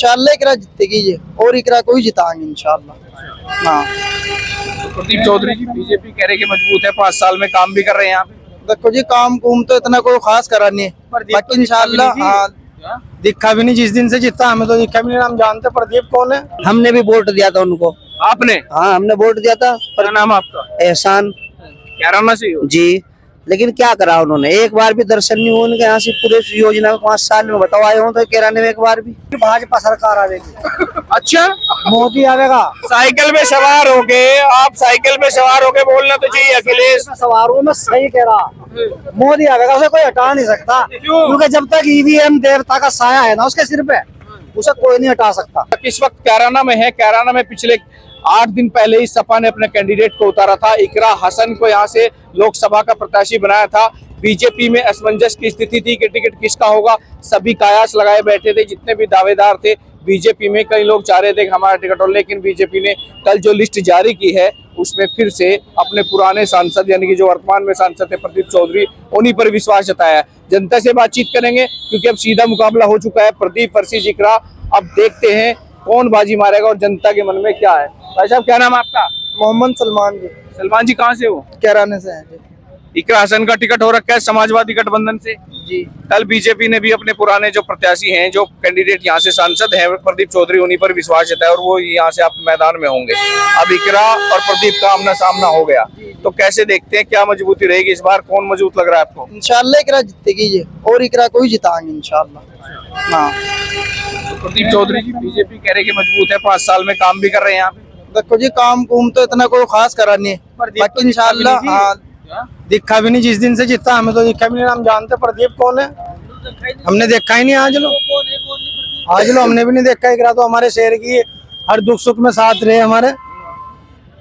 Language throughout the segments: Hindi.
इंशाल्लाह इकरा जीतेगी ये, और इकरा को ही जिताएंगे इंशाल्लाह। हाँ प्रदीप चौधरी जी बीजेपी कह रहे कि मजबूत है, 5 साल में काम भी कर रहे हैं यहाँ पे। देखो जी, काम कुम तो इतना कोई खास करा नहीं है, बाकी इंशाल्लाह। हाँ दिखा भी नहीं, जिस दिन से जीता हमें तो दिखा भी नहीं। हम जानते प्रदीप कौन है। हमने भी वोट दिया था उनको। आपने? हाँ हमने वोट दिया था। क्या नाम आपका? एहसान कैराना से ही हो? जी। लेकिन क्या करा उन्होंने, एक बार भी दर्शन नहीं हुआ उनके यहाँ से पूरे योजना में 5 साल में। बताओ आए हो तो किराने में एक बार भी। भाजपा सरकार आवेगी। अच्छा, मोदी आवेगा। साइकिल में सवार होके, आप साइकिल में सवार होके बोलना तो चाहिए अखिलेश। सवार हूँ मैं, सही कह रहा। मोदी आवेगा, उसे कोई हटा नहीं सकता, क्योंकि जब तक ईवीएम देवता का साया है ना उसके सिर पे, उसे कोई नहीं हटा सकता। इस वक्त कैराना में है। कैराना में पिछले 8 दिन पहले ही सपा ने अपने कैंडिडेट को उतारा था। इकरा हसन को यहाँ से लोकसभा का प्रत्याशी बनाया था। बीजेपी में असमंजस की स्थिति थी कि टिकट किसका होगा। सभी कयास लगाए बैठे थे, जितने भी दावेदार थे बीजेपी में। कई लोग चाह रहे थे कि हमारा टिकट हो, लेकिन बीजेपी ने कल जो लिस्ट जारी की है उसमें फिर से अपने पुराने सांसद यानी कि जो वर्तमान में सांसद थे प्रदीप चौधरी, उन्हीं पर विश्वास जताया। जनता से बातचीत करेंगे क्योंकि अब सीधा मुकाबला हो चुका है प्रदीप वर्सेस इकरा। अब देखते हैं कौन बाजी मारेगा और जनता के मन में क्या है। भाई साहब, क्या नाम है आपका? मोहम्मद सलमान जी। सलमान जी, कहाँ से हो? कैराने से हैं जी। इकरा हसन का टिकट हो रखा है समाजवादी गठबंधन से जी। कल बीजेपी ने भी अपने पुराने जो प्रत्याशी हैं, जो कैंडिडेट यहाँ से सांसद हैं प्रदीप चौधरी, उन्हीं पर विश्वास जताया और वो यहाँ से आप मैदान में होंगे। अब इकरा और प्रदीप का आमना सामना हो गया, तो कैसे देखते हैं, क्या मजबूती रहेगी इस बार? कौन मजबूत लग रहा है आपको? इंशाल्लाह इकरा जीतेगी ये, और इकरा को ही जिताएंगे इंशाल्लाह। हाँ प्रदीप चौधरी जी बीजेपी कह रहे कि मजबूत है, 5 साल में काम भी कर रहे हैं यहाँ पे। देखो जी, काम कुम तो इतना कोई खास करा नहीं है, बाकी इंशाल्लाह। हाँ दिखा भी नहीं, जिस दिन से जीता हमें तो दिखा भी नहीं। हम जानते प्रदीप कौन है। हमने देखा ही नहीं। आज लो हमने भी नहीं देखा। इकरा तो हमारे शहर की हर दुख सुख में साथ रहे हमारे,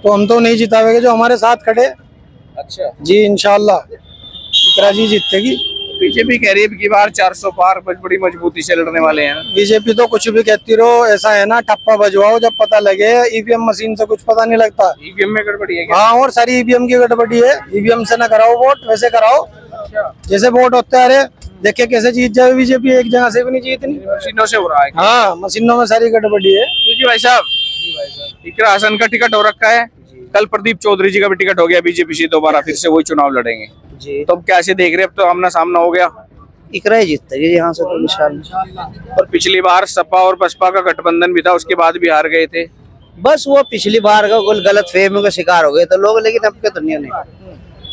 तो हम तो नहीं जितावेंगे जो हमारे साथ खड़े। अच्छा जी इंशाल्लाह इकरा जी जीतेगी। बीजेपी कह रही है कि बार 400 पार बड़ी मजबूती से लड़ने वाले हैं। बीजेपी तो कुछ भी कहती रहो, ऐसा है ना, ठप्पा बजवाओ जब पता लगे। ईवीएम मशीन से कुछ पता नहीं लगता। ईवीएम में गड़बड़ी है क्या? हाँ, और सारी ईवीएम की गड़बड़ी है। ईवीएम से ना कराओ वोट, वैसे कराओ जैसे वोट होता है। अरे देखिए कैसे जीत जाए बीजेपी, एक जगह से भी नहीं जीतनी। मशीनों से हो रहा है। हाँ, मशीनों में सारी गड़बड़ी है। जी भाई साहब, इकरा हसन का टिकट हो रखा है। कल प्रदीप चौधरी जी का भी टिकट हो गया, बीजेपी से दोबारा फिर से वही चुनाव लड़ेंगे जी। तो अब कैसे देख रहे हैं? अब तो आमना सामना हो गया। इकरा ही जीतेगी यहाँ से तो इंशाल्लाह। और पिछली बार सपा और बसपा का गठबंधन भी था, उसके बाद भी हार गए थे। बस वो पिछली बार का गलत फहमी का शिकार हो गए तो लोग, लेकिन अब के तो नहीं होने।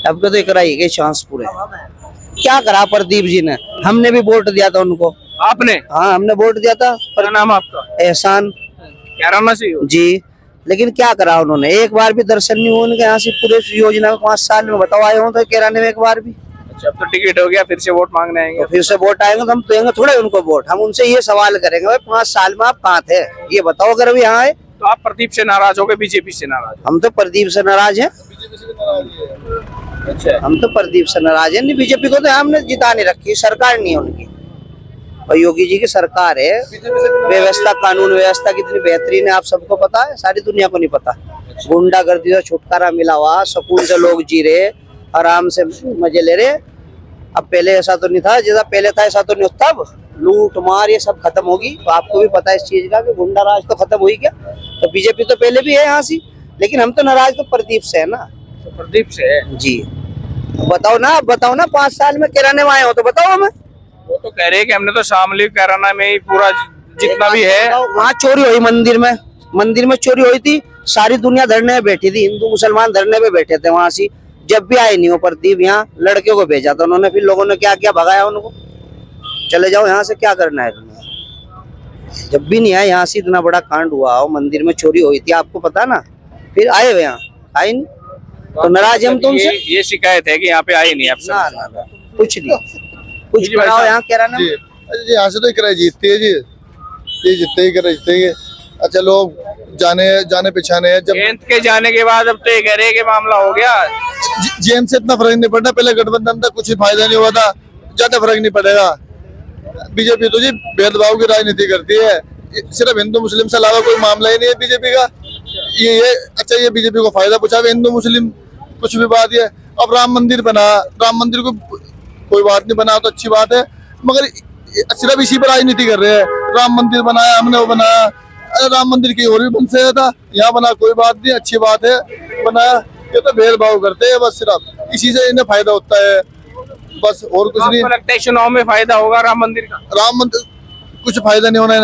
अब के तो इकरा ही के चांस पूरे। क्या करा प्रदीप जी ने, हमने भी वोट दिया था उनको। आपने? हाँ हमने वोट दिया था। क्या नाम आपका? एहसान कैराना से ही हो? जी। लेकिन क्या करा उन्होंने, एक बार भी दर्शन नहीं हुआ उनके यहाँ से पूरे योजना में 5 साल में। बताओ आए हो तो किराने में एक बार भी। अच्छा, अब तो टिकट हो गया, फिर से वोट मांगने आएंगे। तो फिर से वोट आएंगे तो हम देंगे थोड़े उनको वोट। हम उनसे ये सवाल करेंगे, भाई 5 साल में आप कहाँ थे, ये बताओ। अगर अभी यहाँ आए तो आप प्रदीप से नाराज हो गए, बीजेपी से नाराज? हम तो प्रदीप से नाराज हैं। अच्छा, हम तो प्रदीप से नाराज हैं। नहीं, बीजेपी को तो हमने जिता नहीं रखी, सरकार नहीं है उनकी। और योगी जी की सरकार है। व्यवस्था, कानून व्यवस्था कितनी बेहतरीन है आप सबको पता है, सारी दुनिया को नहीं पता। गुंडागर्दी से छुटकारा मिला हुआ, सुकून से लोग जी रहे, आराम से मजे ले रहे। अब पहले ऐसा तो नहीं था, जैसा पहले था ऐसा तो नहीं होता। अब लूट मार ये सब खत्म होगी। तो आपको भी पता है इस चीज का कि गुंडा राज तो खत्म हुई क्या। तो बीजेपी तो पहले भी है यहाँ से, लेकिन हम तो नाराज तो प्रदीप से है ना। तो प्रदीप से है जी। बताओ ना 5 साल में किराने में आए हो तो बताओ हमें। वो तो कह रहे हैं कि हमने तो शामली कैराना में ही पूरा जितना भी है। वहाँ चोरी हुई, मंदिर में चोरी हुई थी। सारी दुनिया धरने में बैठी थी, हिंदू मुसलमान धरने में बैठे थे वहां से। जब भी आए नहीं हो प्रदीप, यहाँ लड़के को भेजा था उन्होंने, फिर लोगों ने क्या क्या भगाया उनको, चले जाओ यहाँ से, क्या करना है तुम्हें। जब भी नहीं आए यहाँ से, इतना बड़ा कांड हुआ हो, मंदिर में चोरी हुई थी, आपको पता ना, फिर आए हुए यहाँ, आए नहीं तो नाराज हम तुमसे। ये शिकायत है कि यहाँ पे आए नहीं आप? ना कुछ नहीं, कुछ बनाओ यहाँ किराना में। जी यहाँ से तो किराया जीतती है जी, ये जीतेगी। अच्छा, लोग जाने पहचाने हैं। जब जयंत के जाने के बाद अब तो ये कह रहे हैं कि मामला हो गया। जयंत से इतना फर्क नहीं पड़ता। पहले गठबंधन था, कुछ फायदा नहीं हुआ था, ज्यादा फर्क नहीं पड़ेगा। बीजेपी तो जी भेदभाव की राजनीति करती है, सिर्फ हिंदू मुस्लिम से अलावा कोई मामला ही नहीं है बीजेपी का। ये अच्छा, ये बीजेपी को फायदा पहुंचावे हिंदू मुस्लिम कुछ भी बात है। अब राम मंदिर बना, राम मंदिर को कोई बात नहीं बना तो अच्छी बात है, मगर सिर्फ इसी पर राजनीति कर रहे हैं। राम मंदिर बनाया हमने, वो बनाया। अरे राम मंदिर की और भी बन सकता था, यहाँ बना, कोई बात नहीं, अच्छी बात है बनाया। ये तो भेदभाव करते हैं बस, सिर्फ इसी से इन्हें फायदा होता है बस, और कुछ नहीं। आपको लगता है चुनाव में फायदा होगा राम मंदिर का? राम मंदिर कुछ फायदा नहीं होना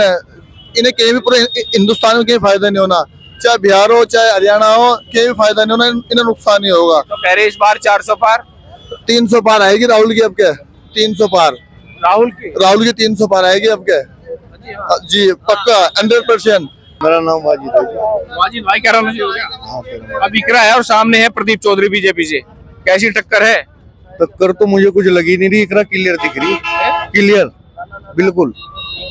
इन्हें कहीं भी, पूरे हिंदुस्तान में कहीं फायदा नहीं होना, चाहे बिहार हो चाहे हरियाणा हो, कहीं भी फायदा नहीं होना, इन्हें नुकसान ही होगा। तो कह रहे इस बार 400 पार, 300 पार आएगी राहुल की, अब क्या 300 पार, राहुल की 300 पार आएगी अब क्या जी, पक्का 100%। मेरा नाम वाजिद है। वाजिद भाई, क्या राम जी हो गया? अब इकरा है और सामने है प्रदीप चौधरी बीजेपी से, कैसी टक्कर है? टक्कर तो मुझे कुछ लगी नहीं रही, इकरा क्लियर दिख रही, क्लियर बिल्कुल।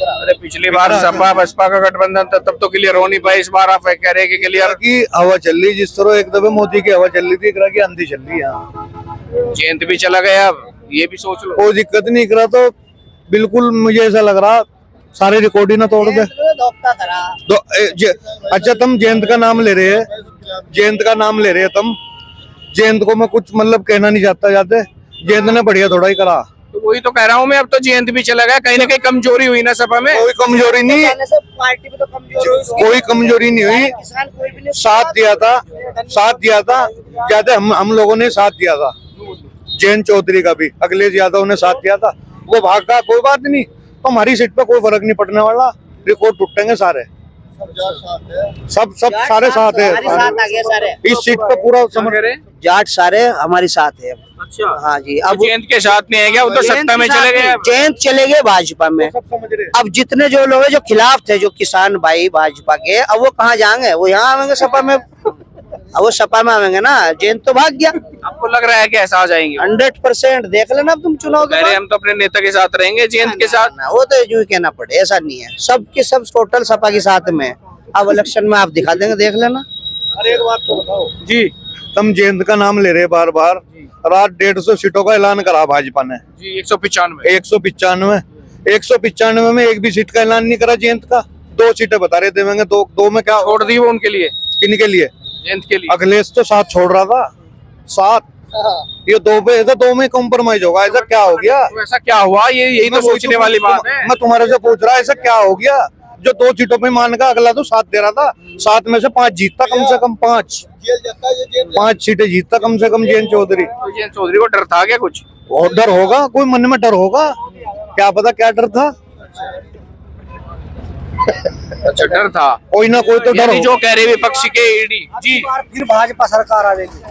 अरे पिछली बार सपा बसपा का गठबंधन था, तब तो क्लियर हो नहीं पाई, इस बार आप कह रहे हैं कि क्लियर की हवा चल रही, जिस तरह एक दफे मोदी की हवा चल रही थी, इकरा की आंधी चल रही है। जयंत भी चला गया, अब ये भी सोच लो। कोई दिक्कत नहीं, इकरा तो बिल्कुल मुझे ऐसा लग रहा सारे रिकॉर्ड ही ना तोड़ दे। अच्छा तुम जयंत का नाम ले रहे हैं, जयंत का नाम ले रहे हैं तुम, जयंत को मैं कुछ मतलब कहना नहीं चाहता, जाते जयंत ने बढ़िया थोड़ा ही करा। तो वही तो कह रहा हूँ मैं, अब तो जयंत भी चला गया, कहीं ना कहीं कमजोरी हुई ना सपा में। कोई कमजोरी नहीं, पार्टी में तो कमजोर कोई कमजोरी नहीं हुई, किसान कोई भी नहीं साथ दिया था, साथ दिया था, कहते हम लोगों ने साथ दिया था, जयंत चौधरी का भी, अखिलेश यादव ने साथ दिया था, वो भाग गया, कोई बात नहीं, तो हमारी सीट पे कोई फर्क नहीं पड़ने वाला, रिकॉर्ड टूटेंगे सारे, सब सारे साथ है, सारे इस सीट पे पूरा समझ, जाट सारे हमारे साथ है। अच्छा हाँ जी, अब जयंत के साथ नहीं है क्या? वो तो सत्ता में चले गए। जयंत चले गए भाजपा में, सब समझ रहे। अब जितने जो लोग हैं जो खिलाफ थे, जो किसान भाई भाजपा के, अब वो कहाँ जाएंगे? वो यहाँ आवेंगे सपा में, अब वो सपा में आवेंगे ना, जयंत तो भाग गया। आपको लग रहा है कि ऐसा आ जाएंगे? 100% देख लेना अब तुम चुनाव के बाद। हम तो अपने नेता के साथ रहेंगे, जयंत के साथ। ना, वो तो यूं कहना पड़े, ऐसा नहीं है, सबके सब टोटल सपा के साथ में। अब इलेक्शन में आप दिखा देंगे, देख लेना। अरे एक बात तो बताओ जी, तुम जयंत का नाम ले रहे बार बार, रात 150 सीटों का ऐलान करा भाजपा ने जी 195 195 में एक भी सीट का ऐलान नहीं करा जयंत का, 2 सीटें बता रहे देवेंगे, दो में क्या छोड़ दी वो उनके लिए, किन के लिए? जयंत के लिए। अखिलेश तो 7 छोड़ रहा था, 7, ये 2 पे ऐसा, 2 में कॉम्प्रोमाइज होगा, ऐसा क्या हो गया? तो ऐसा क्या हुआ? यही तो सोचने वाली बात है। मैं तुम्हारे से पूछ रहा, ऐसा क्या हो गया जो 2 सीटों पे मान का, अगला तो 7 दे रहा था, 7 में से 5 जीतता, कम से कम 5 सीटें जीतता कम से कम जयंत चौधरी। तो जयंत चौधरी को डर था क्या कुछ? और डर होगा, कोई मन में डर होगा, क्या पता क्या डर था, अच्छा डर था, कोई ना कोई तो डर यानी हो। जो कह रहे विपक्ष के ईडी जी। फिर भाजपा सरकार आएगी,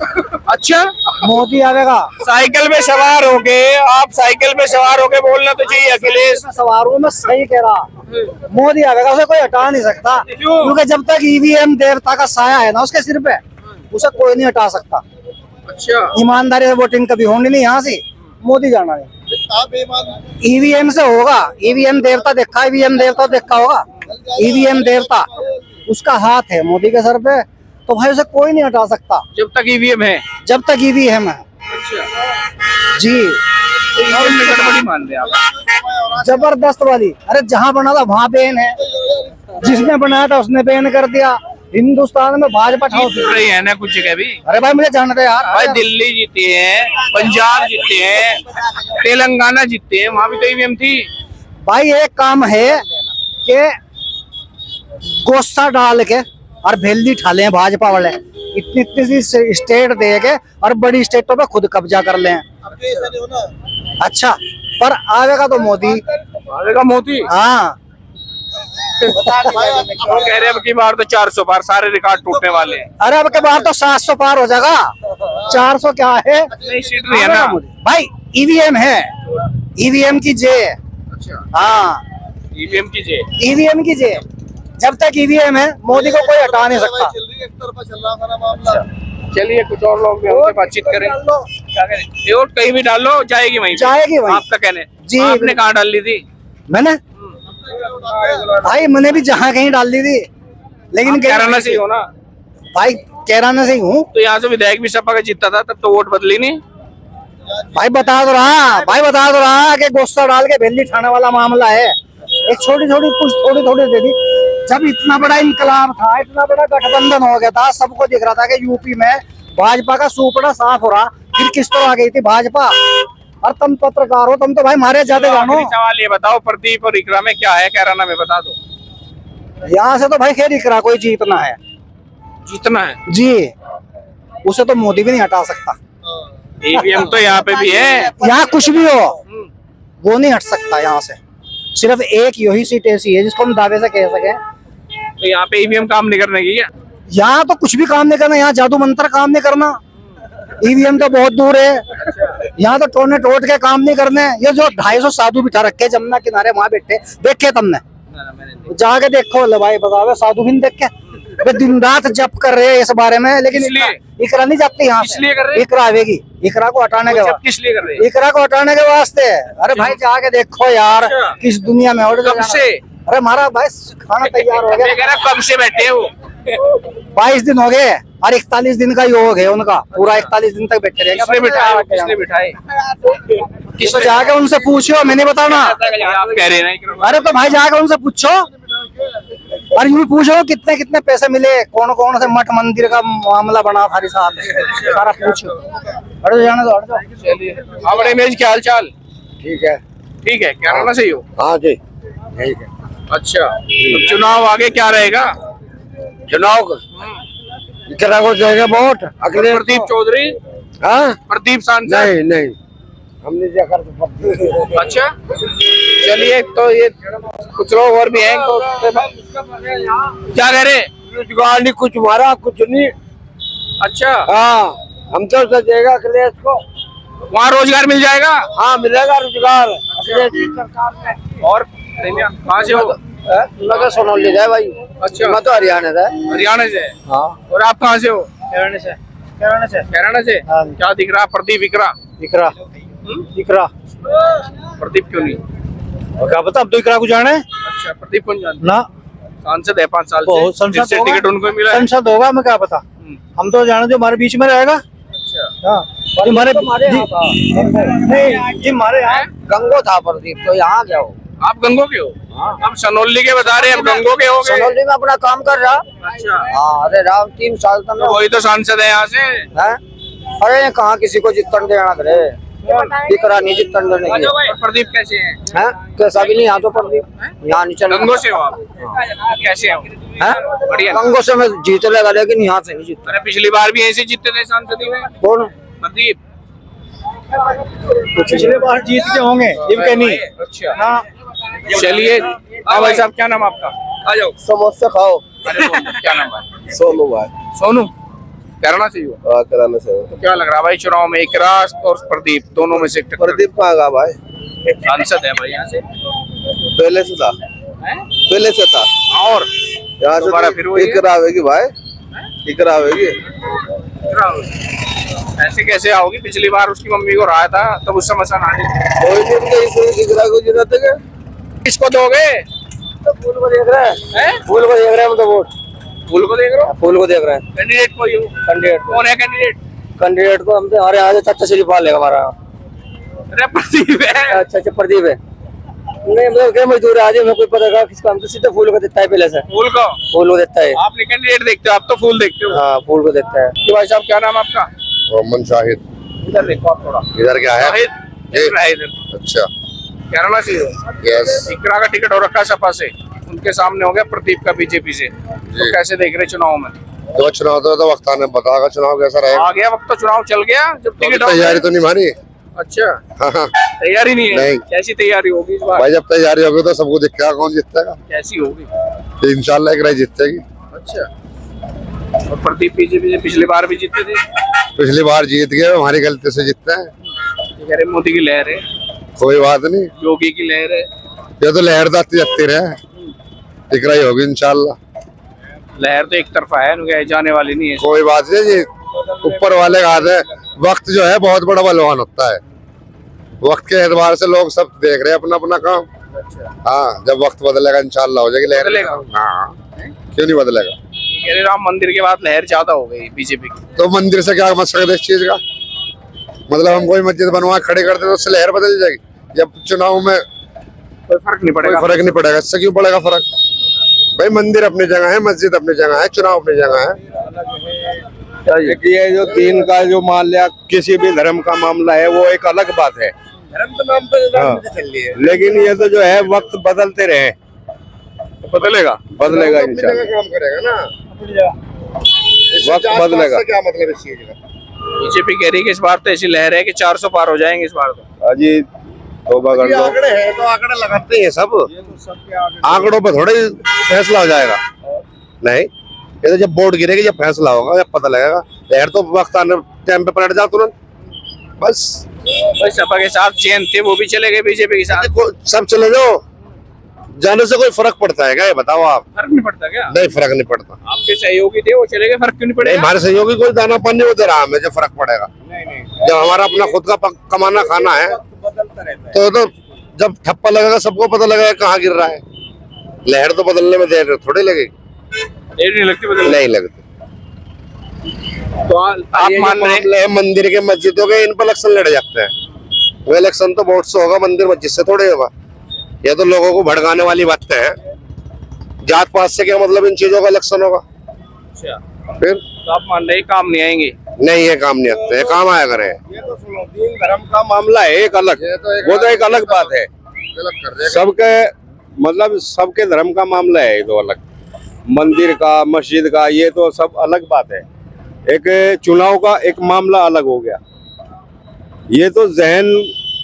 अच्छा मोदी आएगा। साइकिल में सवार होके, आप साइकिल में सवार होके बोलना तो चाहिए अखिलेश। सवारों में सही कह रहा, मोदी आएगा, उसे कोई हटा नहीं सकता, क्योंकि जब तक ईवीएम देवता का साया है ना उसके सिर पे, उसे कोई नहीं हटा सकता। अच्छा ईमानदारी से वोटिंग कभी होनी नहीं, यहाँ से मोदी जाना नहीं, ईवीएम से होगा। ईवीएम देवता देखा, ईवीएम देवता देखा होगा, ईवीएम देवता उसका हाथ है मोदी के सर पे, तो भाई उसे कोई नहीं हटा सकता जब तक ईवीएम है। जब तक ईवीएम है। जी तो ईवीएम में गड़बड़ी मान रहे आप? जबरदस्त वाली, अरे जहाँ बना था वहाँ बैन है, जिसने बनाया था उसने बैन कर दिया। हिंदुस्तान में भाजपा रही है ना कुछ जगह भी। अरे भाई मुझे जानना था यार, भाई दिल्ली जीती है, पंजाब जीते हैं, तेलंगाना जीते हैं, वहाँ भी तो ईवीएम थी। भाई एक काम है कि गोस्सा डाल के और भेल्दी ठाले हैं भाजपा वाले, इतनी इतनी सी स्टेट दे के और बड़ी स्टेटों पे खुद कब्जा कर ले। अच्छा पर आवेगा तो मोदी, आवेगा मोदी। हाँ वो कह रहे हैं अब की बार तो 400 पार, सारे रिकॉर्ड टूटने वाले हैं। अरे अब के बार तो 700 पार हो जाएगा, 400 क्या है? नहीं सीट नहीं है ना भाई, ईवीएम है, ईवीएम की जे। अच्छा हाँ ईवीएम कीजिए, ईवीएम की जे, जब तक ईवीएम है मोदी को कोई हटा नहीं सकता। चलिए कुछ और लोग भी हमसे बातचीत करें, क्या करें? ये वोट कहीं भी डाल लो, जाएगी वहीं पे। जाएगी वहीं। आपका कहने जी। आपने कहाँ डाल ली थी? मैंने भाई मैंने भी जहाँ कहीं डाल दी थी, लेकिन कैराना से ही हो ना? भाई कैराना से ही हूँ। तो यहाँ से विधायक भी सपा का जीतता था, तब तो वोट बदली नहीं। भाई बता तो रहा कि गुस्सा डाल के भेल्ली ठाने वाला मामला है। एक छोटी छोटी कुछ थोड़ी थोड़ी दे दी। जब इतना बड़ा इनकलाब था, इतना बड़ा गठबंधन हो गया था, सबको दिख रहा था कि यूपी में भाजपा का सुपड़ा साफ हो रहा, फिर किस तरह आ गई थी भाजपा। और तुम पत्रकार हो, तुम तो भाई मारे जाते जानो। आखिरी सवाल ये बताओ, प्रदीप और इकरा में क्या है कैराना में, बता दो। यहाँ से तो भाई खैर इकरा कोई जीतना है जीतना है। जी, उसे तो मोदी भी नहीं हटा सकता। ईवीएम तो यहाँ पे भी है। यहाँ कुछ भी हो वो नहीं हट सकता यहाँ से। सिर्फ एक यही सीट ऐसी है जिसको हम दावे से कह सके तो यहाँ पे ईवीएम काम नहीं करने की क्या? यहाँ तो कुछ भी काम नहीं करना, यहाँ जादू मंत्र काम नहीं करना। ईवीएम तो बहुत दूर है, यहाँ तो टोने टोट के काम नहीं करने। ये जो 250 साधु बिठा रखे जमुना किनारे वहां बैठे, देखे तुमने? जाके देखो ले भाई, बताओ साधु भी नहीं देखे? वे दिन रात जप कर रहे हैं इस बारे में, लेकिन इकरा नहीं जाती यहाँ से। इसलिए कर रहे हैं? इकरा आवेगी, इकरा को हटाने के बाद। किस लिए कर रहे हैं? इकरा को हटाने के वास्ते। अरे भाई जाके देखो यार किस दुनिया में। और कब से? अरे हमारा भाई खाना तैयार हो मैं कह रहा कब से बैठे हो? 22 दिन हो गए और 41 दिन का योग है उनका, पूरा 41 दिन तक बैठे रहेंगे। किसने बिठाए? किसने बिठाए? तो जाके उनसे पूछो, मैंने बताना। आप कह रहे हैं ना। अरे तो भाई जाके उनसे पूछो और यूं पूछो कितने कितने पैसे मिले, कौन कौन से मठ मंदिर का मामला बना हमारे साथ, सारा पूछो। अरे जाने दो, चलिए हमारे मेज क्या हाल चाल? ठीक है। ठीक है, कैराना से ही हो? हाँ जी ठीक है। अच्छा, तो चुनाव आगे क्या रहेगा? चुनाव इकरा को जाएगा वोट अगले। प्रदीप चौधरी? हाँ प्रदीप सांसद? नहीं नहीं, हमने जाकर। अच्छा चलिए, तो ये कुछ लोग और भी हैं तो क्या कह रहे? रोजगार नहीं कुछ हमारा, कुछ नहीं। अच्छा, हाँ हम तो सजेगा अखिलेश को। वहाँ रोजगार मिल जाएगा? हाँ मिलेगा रोजगार अखिलेश की सरकार में। और कहाँ से हो? लगा सोनौली जाए भाई। अच्छा, मैं तो हरियाणा से। हरियाणा से? हाँ। और आप कहाँ से हो? हरियाणा से। हरियाणा से। कैराना से? हाँ। क्या दिख रहा? प्रदीप इकरा? इकरा इकरा प्रदीप क्यों नहीं? और क्या पता, अब तो इकरा को जाने। अच्छा, प्रदीप कौन जानता? ना सांसद है 5 साल बहुत से, फिर संसद से टिकट उनको मिला है। संसद होगा, मैं क्या पता। हम तो जाने जो हमारे बीच में रहेगा। अच्छा, हमारे नहीं जी, हमारे यहाँ गंगो था प्रदीप, तो यहाँ क्या हो? आप गंगो के हो? आप सनौली के बता रहे हैं, अब गंगो के हो गए? सनौली में अपना काम कर रहा। अच्छा, हाँ अरे राम 3 साल तक। तो वही तो सांसद है यहाँ से। हैं? अरे कहाँ किसी को जितन देना करे, इकरा नहीं जितन देने की। प्रदीप कैसे हैं? हैं? कैसा भी नहीं, यहाँ तो प्रदीप यहाँ नहीं चल। गंगो से हो आप? कैसे हो? बढ़िया। गंगो से मैं जीत लेगा, लेकिन यहाँ से नहीं जीता। अरे पिछली बार भी ऐसे जीते थे सांसद में। कौन? प्रदीप। पिछले बार जीत के होंगे, ये नहीं। अच्छा, चलिए। हाँ भाई साहब, क्या नाम आपका? आ जाओ। समोसा खाओ। अरे बोलो, क्या नाम है? सोनू भाई। सोनू, कैराना से ही हो? कराने से। तो क्या लग रहा है भाई, चुनाव में इकरा और प्रदीप दोनों में से टक्कर? प्रदीप कहाँ गया भाई? सांसद है भाई यहाँ से। पहले से था, हैं? पहले से था। और यहाँ दोबारा फिर वही है? इकरा आवेगी भाई, इकरा आवेगी। इकरा होगी। ऐसे कैसे आओगी? पिछली बार उसकी मम्मी को रहा था, तब उस समय इकरा को जिता देंगे। किसको दोगे? फूल को देख रहे हैं, फूल को देख रहे हैं, मतलब वोट फूल को देख रहे हो? फूल को देख रहे हैं। कैंडिडेट को ही हो? कैंडिडेट कौन है कैंडिडेट? कैंडिडेट को हम तो हमारे यहाँ से चाचा श्रीपाल है हमारा। अरे प्रदीप है। अच्छा अच्छा, प्रदीप है। नहीं मतलब क्या मजदूर आज हमें कोई पता का किसका, हम तो सीधे फूल को देता है पहले से। फूल को? फूल को देता है। आपने कैंडिडेट देखते हो, आप तो फूल देखते हो। हाँ फूल को देता है। तो भाई साहब, क्या नाम आपका? मोहम्मद शाहिद। इधर देखो आप थोड़ा। इधर क्या है? शाहिद देख रहा है इधर। अच्छा, कैराना से हो? यस। इकरा का टिकट हो रखा है सपा से, उनके सामने हो गया प्रदीप का बीजेपी से। तो कैसे देख रहे चुनाव में? तो चुनाव तो वक्त आने बताएगा चुनाव कैसा रहेगा। आ गया वक्त, तो चुनाव चल गया जब टिकट। तैयारी तो नहीं मानी। अच्छा, हाँ, तैयारी नहीं है? नहीं। कैसी तैयारी होगी इस बार? भाई जब तैयारी होगी तो सबको दिखेगा कौन जीतेगा। कैसी होगी? तो इंशाल्लाह एक राय जीतेगी। अच्छा, और प्रदीप बीजेपी से पिछली बार भी जीते थे। पिछली बार जीत गए, हमारी गलती से जीतते हैं। ये कह रहे मोदी की लहर है, कोई बात नहीं, योगी की लहर है। ये तो लहर जाती जाती रहे, एक राय होगी इंशाल्लाह। लहर तो एक तरफा है, उनके जाने वाली नहीं है। कोई बात नहीं जी, ऊपर वाले का हाथ है। वक्त जो है बहुत बड़ा बलवान होता है। वक्त के एतबार से लोग सब देख रहे हैं अपना अपना काम। हाँ, जब वक्त बदलेगा इंशाल्लाह हो जाएगी लहर। बदलेगा? हाँ, क्यों नहीं बदलेगा। कह रहे राम मंदिर के बाद लहर ज्यादा हो गई बीजेपी की। तो मंदिर से क्या मकसद है इस चीज का? मतलब हम कोई मस्जिद बनवा खड़े करते तो उससे लहर बदल जाएगी। जब चुनाव में कोई फर्क नहीं पड़ेगा। फर्क नहीं पड़ेगा, इससे क्यों पड़ेगा फर्क? भाई मंदिर अपनी जगह है, मस्जिद अपनी जगह है, चुनाव अपनी जगह है। ये जो दीन का जो मान लिया किसी भी धर्म का मामला है वो एक अलग बात है, धर्म के नाम पे राजनीति चल रही है। लेकिन ये तो जो है वक्त बदलते रहे, तो बदलेगा। बदलेगा इंशाल्लाह, काम करेगा ना, वक्त बदलेगा। क्या मतलब इस चीज का? बीजेपी कह रही है कि इस बार तो ऐसी लहर है कि 400 पार हो जाएंगे इस बार तो। अजी तौबा कर ये लो, आंकड़े हैं तो आंकड़े लगाते हैं सब, सबके आंकड़ों पे थोड़े फैसला हो जाएगा। नहीं, ये तो जब वोट गिरेगी, जब फैसला होगा, जब पता लगेगा। लहर तो वक्त आने टाइम पे पलट जाओ तुरंत, बस। भाई सपा के साथ जैन थे वो भी चले गए बीजेपी के साथ, देखो, सब चले जाओ, जाने से कोई फर्क पड़ता है क्या? ये बताओ आप। फर्क नहीं पड़ता क्या? नहीं, फर्क नहीं पड़ता। आपके सहयोगी थे वो चले गए, फर्क क्यों नहीं नहीं, पड़ेगा? हमारे सहयोगी कोई दाना पानी वो दे रहा, हमें जो फर्क पड़ेगा। नहीं जब हमारा अपना खुद का कमाना खाना है बदलता रहता है। तो जब ठप्पा लगेगा सबको पता लगेगा कहाँ गिर रहा है। लहर तो बदलने में देर थोड़ी लगेगी, देर नहीं लगती बदलने। नहीं लगती। तो आप मान रहे हैं मंदिर के मस्जिदों के इन पर इलेक्शन लड़े जाते हैं, वो इलेक्शन तो वोट से होगा, मंदिर मस्जिद से थोड़े होगा। ये तो लोगों को भड़काने वाली बातें हैं। जात पात से क्या मतलब इन चीजों का इलेक्शन होगा? अच्छा, फिर तो आप मान रहे हैं काम नहीं आएंगे? नहीं, ये काम नहीं आते, ये काम आया करे। ये तो सुनो, दीन धर्म का मामला है एक अलग, वो तो एक अलग बात है। सबके मतलब सबके धर्म का मामला है, ये तो अलग। मंदिर का, मस्जिद का, ये तो सब अलग बात है। एक चुनाव का एक मामला अलग हो गया। ये तो जहन,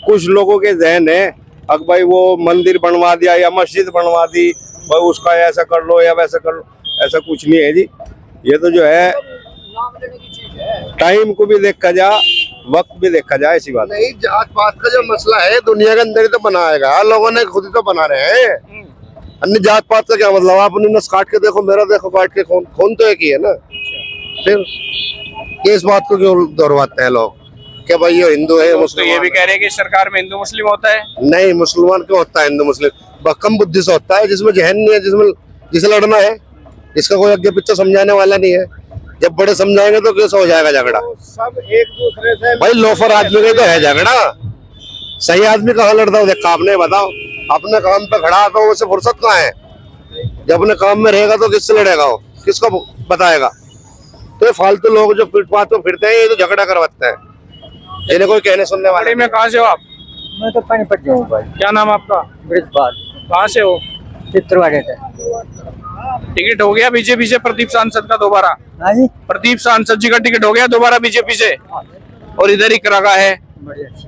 कुछ लोगों के जहन है, अब भाई वो मंदिर बनवा दिया या मस्जिद बनवा दी, भाई उसका ऐसा कर लो या वैसा कर लो, ऐसा कुछ नहीं है जी। ये तो जो है टाइम को भी देखा जा, वक्त भी देखा जाए, ऐसी बात नहीं। जात पात का जो मसला है दुनिया के अंदर ही तो बनाएगा, लोगों ने खुद ही तो बना रहे हैं। अन्य जात पात का क्या मतलब? आप अपनी नस काट के देखो, मेरा देखो काट के, खून तो एक ही है ना। फिर ये इस बात को क्यों दोहराते हैं लोग कि भाई ये हिंदू है, तो मुस्लिम? ये भी कह रहे हैं कि सरकार में हिंदू मुस्लिम होता है। नहीं, मुसलमान क्यों होता है? हिंदू मुस्लिम कम बुद्धि से होता है, जिसमें जहन नहीं है, जिसे लड़ना है, जिसका कोई आगे पीछे समझाने वाला नहीं है। जब बड़े समझाएंगे तो कैसे हो जाएगा झगड़ा? सब एक दूसरे से भाई लोफर आदमी का तो है झगड़ा, सही आदमी कहाँ लड़ता है? देखा आपने, बताओ। अपने काम पे खड़ा तो उसे फुर्सत कहाँ है? जब अपने काम में रहेगा तो किससे लड़ेगा वो, किसको बताएगा? तो ये फालतू लोग जो फुटपाथ पे फिरते हैं, ये तो झगड़ा करवाते हैं, इन्हें कोई कहने सुनने वाले में कहाँ से हो आप? मैं तो पानीपत हूँ भाई। क्या नाम आपका? ब्रिजपाल, कहाँ से हो? चित्रवाड़े से। टिकट हो गया बीजेपी से प्रदीप सांसद का दोबारा? हाँ जी, प्रदीप सांसद जी का टिकट हो गया दोबारा बीजेपी से, और इधर ही करा है।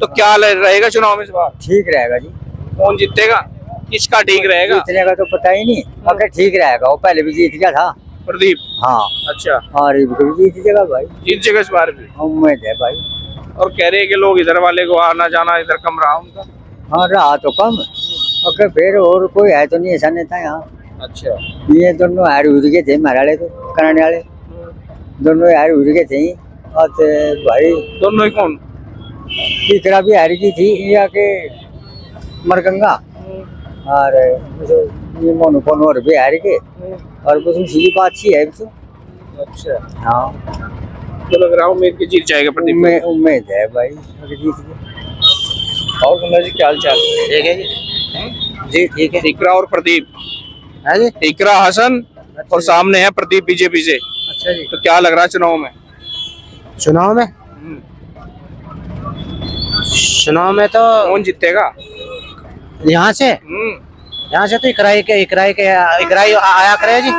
तो क्या रहेगा चुनाव में इस बार? ठीक रहेगा जी। कौन जीतेगा? किसका ठीक रहेगा? जीतने का तो पता ही नहीं, अगर ठीक रहेगा। वो पहले भी जीत गया था। प्रदीप? हाँ, अच्छा, और भी जीत जाएगा भाई, जीत जाएगा इस बार भी। उम्मीद है भाई। और कह रहे हैं कि लोग इधर वाले को आना जाना इधर कम रहा उनका। हाँ, रहा तो कम, अगर फिर और कोई है तो नहीं ऐसा नेता यहाँ। अच्छा, ये दोनों हार उड़ गए थे, हमारे वाले तो कराने वाले दोनों हार उड़ गए थे। और भाई दोनों ही कौन? तीसरा भी हार गई थी, ये आके मरगंगा, और ये मोनोपोन और भी हार गए। और बस सीधी बात सी है तो। अच्छा, हाँ, तो लग रहा है उम्मीद की जीत जाएगा प्रदीप। उम्मीद है भाई, अगर जीत गए। और कुंदन जी क्या हाल चाल? ठीक है जी, ठीक है। इकरा और प्रदीप, हाँ जी, इकरा हसन और सामने है प्रदीप बीजेपी से। अच्छा जी। तो क्या लग रहा है चुनाव में? चुनाव में तो कौन जीतेगा? यहाँ से तो इकराई आया करे जी।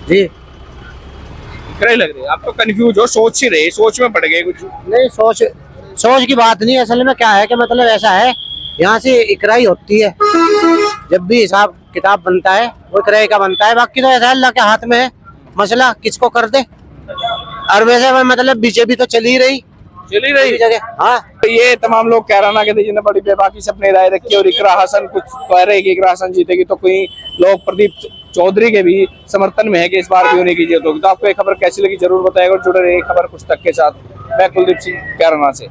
जी, इकरा ही लग रही है। आप तो कंफ्यूज हो, सोच ही रहे, सोच में पड़ गए कुछ। नहीं, सोच की बात नहीं, असल में क्या है कि मतलब ऐसा है, यहाँ से इकराई होती है। जब भी हिसाब किताब बनता है वो इकराई का बनता है, बाकी तो ऐसा है अल्लाह के हाथ में है, मसला किसको कर दे। और वैसे मतलब बीजेपी तो चली रही जगह। हाँ, तो ये तमाम लोग कैराना के थे जिन्हें बड़ी बेबाकी से अपनी राय रखी, और इकरा हसन कुछ कह रहे कि इकरा हसन जीतेगी, तो कोई लोग प्रदीप चौधरी के भी समर्थन में है कि इस बार भी होने की जरूरत होगी। तो आपको ये खबर कैसी लगी जरूर बताएगा, और जुड़े रहिए खबर कुछ तक के साथ। मैं कुलदीप सिंह कैराना से।